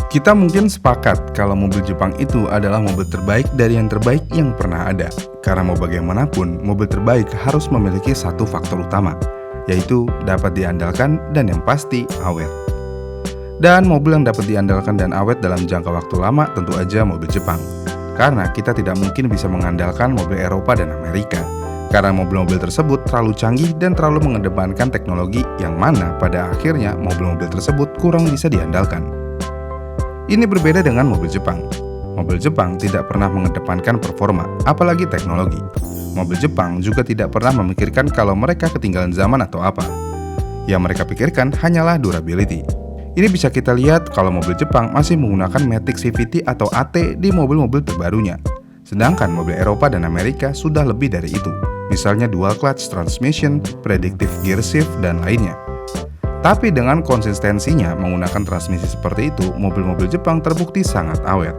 Kita mungkin sepakat kalau mobil Jepang itu adalah mobil terbaik dari yang terbaik yang pernah ada. Karena mau bagaimanapun, mobil terbaik harus memiliki satu faktor utama, yaitu dapat diandalkan dan yang pasti awet. Dan mobil yang dapat diandalkan dan awet dalam jangka waktu lama tentu aja mobil Jepang. Karena kita tidak mungkin bisa mengandalkan mobil Eropa dan Amerika. Karena mobil-mobil tersebut terlalu canggih dan terlalu mengedepankan teknologi yang mana pada akhirnya mobil-mobil tersebut kurang bisa diandalkan. Ini berbeda dengan mobil Jepang. Mobil Jepang tidak pernah mengedepankan performa, apalagi teknologi. Mobil Jepang juga tidak pernah memikirkan kalau mereka ketinggalan zaman atau apa. Yang mereka pikirkan hanyalah durability. Ini bisa kita lihat kalau mobil Jepang masih menggunakan Matic CVT atau AT di mobil-mobil terbarunya. Sedangkan mobil Eropa dan Amerika sudah lebih dari itu. Misalnya dual clutch transmission, predictive gear shift, dan lainnya. Tapi dengan konsistensinya menggunakan transmisi seperti itu, mobil-mobil Jepang terbukti sangat awet.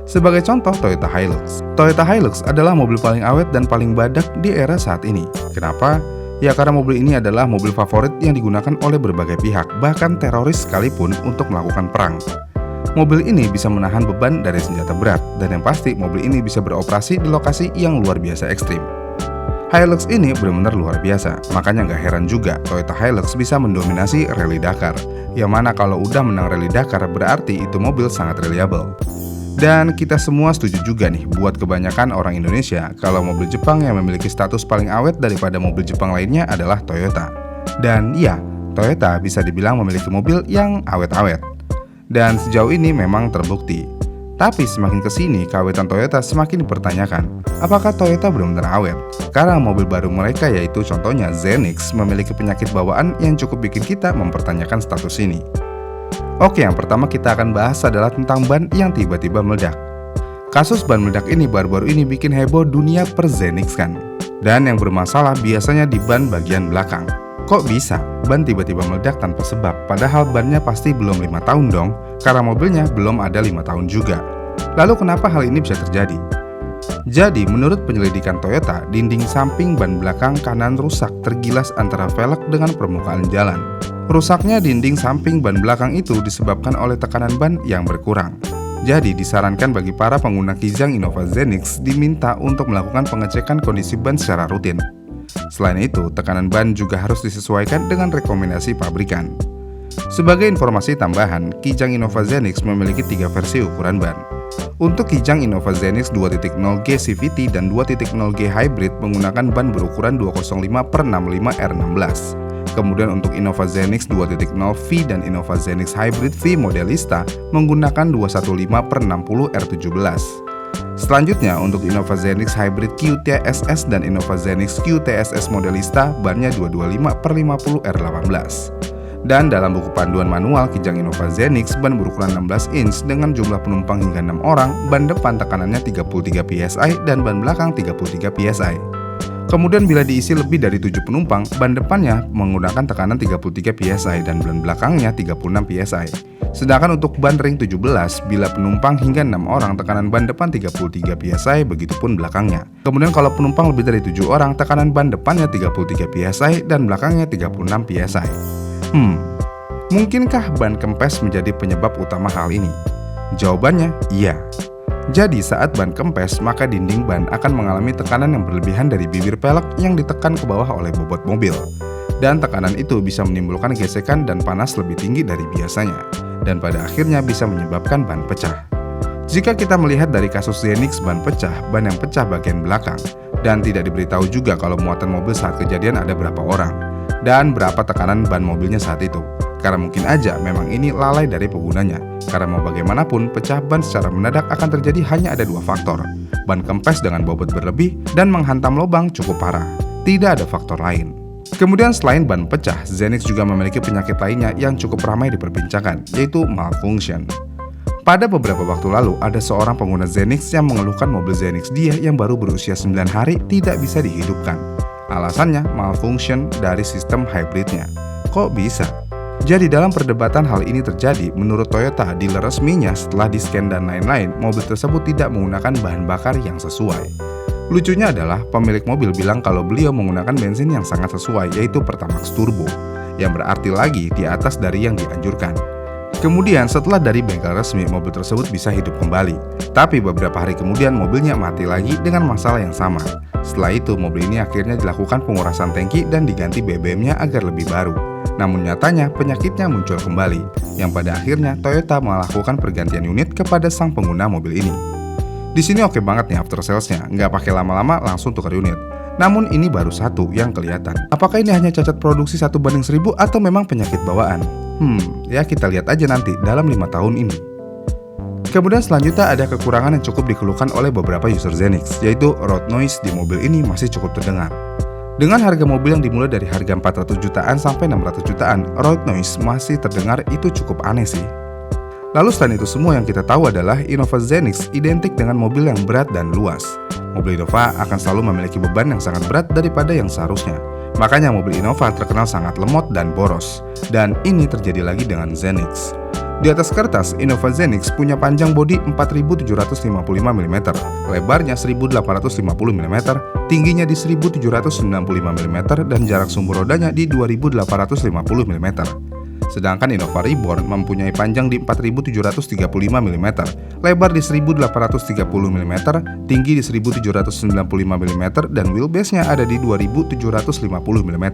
Sebagai contoh, Toyota Hilux. Toyota Hilux adalah mobil paling awet dan paling badak di era saat ini. Kenapa? Ya karena mobil ini adalah mobil favorit yang digunakan oleh berbagai pihak, bahkan teroris sekalipun untuk melakukan perang. Mobil ini bisa menahan beban dari senjata berat, dan yang pasti mobil ini bisa beroperasi di lokasi yang luar biasa ekstrim. Hilux ini benar-benar luar biasa, makanya nggak heran juga Toyota Hilux bisa mendominasi Rally Dakar. Yang mana kalau udah menang Rally Dakar berarti itu mobil sangat reliable. Dan kita semua setuju juga nih buat kebanyakan orang Indonesia kalau mobil Jepang yang memiliki status paling awet daripada mobil Jepang lainnya adalah Toyota. Dan iya, Toyota bisa dibilang memiliki mobil yang awet-awet. Dan sejauh ini memang terbukti. Tapi semakin kesini, keawetan Toyota semakin dipertanyakan. Apakah Toyota benar-benar awet? Karena mobil baru mereka yaitu contohnya Zenix memiliki penyakit bawaan yang cukup bikin kita mempertanyakan status ini. Oke, yang pertama kita akan bahas adalah tentang ban yang tiba-tiba meledak. Kasus ban meledak ini baru-baru ini bikin heboh dunia per Zenix kan. Dan yang bermasalah biasanya di ban bagian belakang. Kok bisa ban tiba-tiba meledak tanpa sebab? Padahal bannya pasti belum 5 tahun dong, karena mobilnya belum ada 5 tahun juga. Lalu kenapa hal ini bisa terjadi? Jadi menurut penyelidikan Toyota, dinding samping ban belakang kanan rusak tergilas antara velg dengan permukaan jalan. Rusaknya dinding samping ban belakang itu disebabkan oleh tekanan ban yang berkurang. Jadi disarankan bagi para pengguna Kijang Innova Zenix diminta untuk melakukan pengecekan kondisi ban secara rutin. Selain itu, tekanan ban juga harus disesuaikan dengan rekomendasi pabrikan. Sebagai informasi tambahan, Kijang Innova Zenix memiliki 3 versi ukuran ban. Untuk Kijang Innova Zenix 2.0G CVT dan 2.0G Hybrid menggunakan ban berukuran 205/65R16. Kemudian untuk Innova Zenix 2.0V dan Innova Zenix Hybrid V Modelista menggunakan 215/60R17. Selanjutnya untuk Innova Zenix Hybrid QTSS dan Innova Zenix QTSS Modelista bannya 225/50R18. Dan dalam buku panduan manual Kijang Innova Zenix ban berukuran 16 inch dengan jumlah penumpang hingga 6 orang, ban depan tekanannya 33 PSI dan ban belakang 33 PSI. Kemudian bila diisi lebih dari 7 penumpang, ban depannya menggunakan tekanan 33 PSI dan ban belakangnya 36 PSI. Sedangkan untuk ban ring 17, bila penumpang hingga 6 orang, tekanan ban depan 33 PSI, begitupun belakangnya. Kemudian kalau penumpang lebih dari 7 orang, tekanan ban depannya 33 PSI dan belakangnya 36 PSI. Mungkinkah ban kempes menjadi penyebab utama hal ini? Jawabannya, iya. Jadi saat ban kempes, maka dinding ban akan mengalami tekanan yang berlebihan dari bibir pelek yang ditekan ke bawah oleh bobot mobil. Dan tekanan itu bisa menimbulkan gesekan dan panas lebih tinggi dari biasanya. Dan pada akhirnya bisa menyebabkan ban pecah. Jika kita melihat dari kasus Zenix ban pecah, ban yang pecah bagian belakang. Dan tidak diberitahu juga kalau muatan mobil saat kejadian ada berapa orang. Dan berapa tekanan ban mobilnya saat itu. Karena mungkin aja memang ini lalai dari penggunanya. Karena mau bagaimanapun, pecah ban secara mendadak akan terjadi hanya ada 2 faktor. Ban kempes dengan bobot berlebih dan menghantam lubang cukup parah. Tidak ada faktor lain. Kemudian selain ban pecah, Zenix juga memiliki penyakit lainnya yang cukup ramai diperbincangkan, yaitu malfunction. Pada beberapa waktu lalu, ada seorang pengguna Zenix yang mengeluhkan mobil Zenix dia yang baru berusia 9 hari tidak bisa dihidupkan. Alasannya malfunction dari sistem hybridnya. Kok bisa? Jadi dalam perdebatan hal ini terjadi, menurut Toyota, dealer resminya setelah di-scan dan lain-lain, mobil tersebut tidak menggunakan bahan bakar yang sesuai. Lucunya adalah, pemilik mobil bilang kalau beliau menggunakan bensin yang sangat sesuai, yaitu Pertamax Turbo, yang berarti lagi di atas dari yang dianjurkan. Kemudian setelah dari bengkel resmi, mobil tersebut bisa hidup kembali. Tapi beberapa hari kemudian mobilnya mati lagi dengan masalah yang sama. Setelah itu mobil ini akhirnya dilakukan pengurasan tangki dan diganti BBM-nya agar lebih baru. Namun nyatanya penyakitnya muncul kembali, yang pada akhirnya Toyota melakukan pergantian unit kepada sang pengguna mobil ini. Di sini oke banget nih after sales-nya, nggak pakai lama-lama langsung tukar unit. Namun ini baru satu yang kelihatan. Apakah ini hanya cacat produksi 1:1000 atau memang penyakit bawaan? Ya kita lihat aja nanti dalam 5 tahun ini. Kemudian selanjutnya ada kekurangan yang cukup dikeluhkan oleh beberapa user Zenix, yaitu road noise di mobil ini masih cukup terdengar. Dengan harga mobil yang dimulai dari harga 400 jutaan sampai 600 jutaan, road noise masih terdengar, itu cukup aneh sih. Lalu selain itu semua yang kita tahu adalah Innova Zenix identik dengan mobil yang berat dan luas. Mobil Innova akan selalu memiliki beban yang sangat berat daripada yang seharusnya. Makanya mobil Innova terkenal sangat lemot dan boros. Dan ini terjadi lagi dengan Zenix. Di atas kertas, Innova Zenix punya panjang bodi 4755 mm, lebarnya 1850 mm, tingginya di 1795 mm, dan jarak sumbu rodanya di 2850 mm. Sedangkan Innova Reborn mempunyai panjang di 4735 mm, lebar di 1830 mm, tinggi di 1795 mm, dan wheelbase-nya ada di 2750 mm.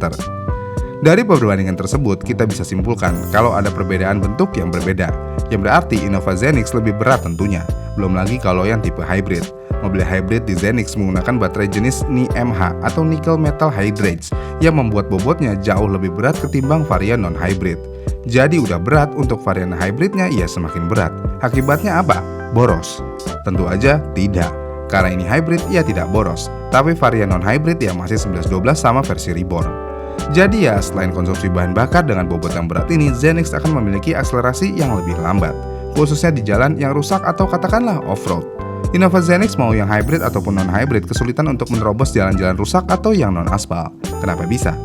Dari perbandingan tersebut, kita bisa simpulkan kalau ada perbedaan bentuk yang berbeda, yang berarti Innova Zenix lebih berat tentunya. Belum lagi kalau yang tipe hybrid. Mobil hybrid di Zenix menggunakan baterai jenis NiMH atau Nickel Metal Hydrates yang membuat bobotnya jauh lebih berat ketimbang varian non-hybrid. Jadi udah berat, untuk varian hybridnya ya semakin berat. Akibatnya apa? Boros? Tentu aja tidak. Karena ini hybrid ya tidak boros, tapi varian non-hybrid ya masih 11-12 sama versi Reborn. Jadi ya selain konsumsi bahan bakar dengan bobot yang berat ini, Zenix akan memiliki akselerasi yang lebih lambat, khususnya di jalan yang rusak atau katakanlah off-road. Innova Zenix mau yang hybrid ataupun non-hybrid kesulitan untuk menerobos jalan-jalan rusak atau yang non-aspal. Kenapa bisa?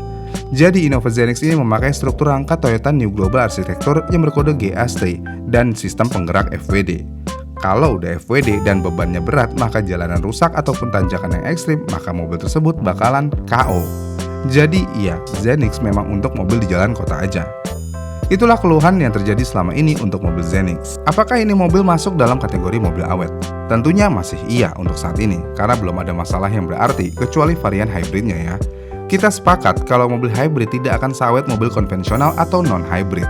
Jadi Innova Zenix ini memakai struktur rangka Toyota New Global Architecture yang berkode GAST dan sistem penggerak FWD. Kalau udah FWD dan bebannya berat, maka jalanan rusak ataupun tanjakan yang ekstrim, maka mobil tersebut bakalan KO. Jadi iya, Zenix memang untuk mobil di jalan kota aja. Itulah keluhan yang terjadi selama ini untuk mobil Zenix. Apakah ini mobil masuk dalam kategori mobil awet? Tentunya masih iya untuk saat ini, karena belum ada masalah yang berarti kecuali varian hybridnya ya. Kita sepakat kalau mobil hybrid tidak akan seawet mobil konvensional atau non-hybrid.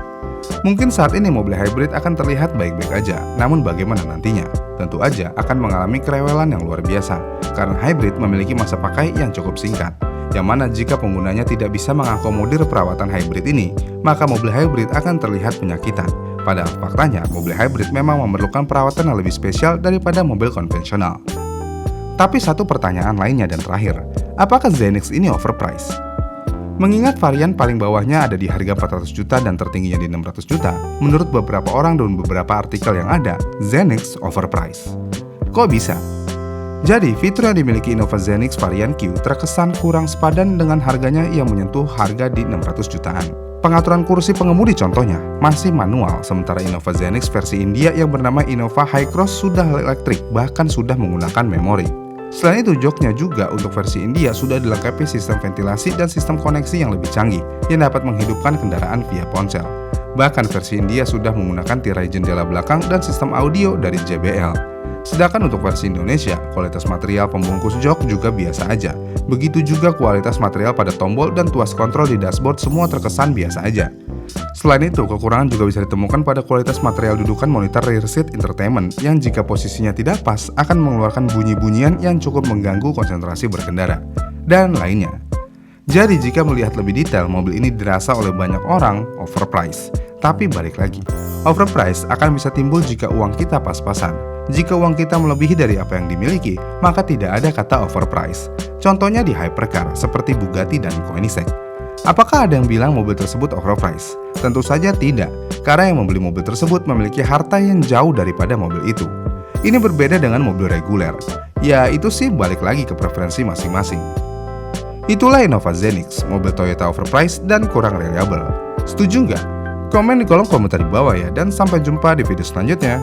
Mungkin saat ini mobil hybrid akan terlihat baik-baik aja, namun bagaimana nantinya? Tentu aja akan mengalami kerewelan yang luar biasa, karena hybrid memiliki masa pakai yang cukup singkat. Yang mana jika penggunanya tidak bisa mengakomodir perawatan hybrid ini, maka mobil hybrid akan terlihat penyakitan. Padahal faktanya mobil hybrid memang memerlukan perawatan yang lebih spesial daripada mobil konvensional. Tapi satu pertanyaan lainnya dan terakhir, apakah Zenix ini overpriced? Mengingat varian paling bawahnya ada di harga 400 juta dan tertingginya di 600 juta, menurut beberapa orang dan beberapa artikel yang ada, Zenix overpriced. Kok bisa? Jadi, fitur yang dimiliki Innova Zenix varian Q terkesan kurang sepadan dengan harganya yang menyentuh harga di 600 jutaan. Pengaturan kursi pengemudi contohnya masih manual, sementara Innova Zenix versi India yang bernama Innova Hi-Cross sudah elektrik, bahkan sudah menggunakan memori. Selain itu, joknya juga untuk versi India sudah dilengkapi sistem ventilasi dan sistem koneksi yang lebih canggih yang dapat menghidupkan kendaraan via ponsel. Bahkan versi India sudah menggunakan tirai jendela belakang dan sistem audio dari JBL. Sedangkan untuk versi Indonesia, kualitas material pembungkus jok juga biasa aja. Begitu juga kualitas material pada tombol dan tuas kontrol di dashboard semua terkesan biasa aja. Selain itu, kekurangan juga bisa ditemukan pada kualitas material dudukan monitor rear seat entertainment yang jika posisinya tidak pas akan mengeluarkan bunyi-bunyian yang cukup mengganggu konsentrasi berkendara, dan lainnya. Jadi jika melihat lebih detail, mobil ini dirasa oleh banyak orang overpriced. Tapi balik lagi, overpriced akan bisa timbul jika uang kita pas-pasan. Jika uang kita melebihi dari apa yang dimiliki, maka tidak ada kata overpriced. Contohnya di hypercar seperti Bugatti dan Koenigsegg. Apakah ada yang bilang mobil tersebut overpriced? Tentu saja tidak, karena yang membeli mobil tersebut memiliki harta yang jauh daripada mobil itu. Ini berbeda dengan mobil reguler. Ya itu sih balik lagi ke preferensi masing-masing. Itulah Innova Zenix, mobil Toyota overpriced dan kurang reliable. Setuju nggak? Komen di kolom komentar di bawah ya, dan sampai jumpa di video selanjutnya.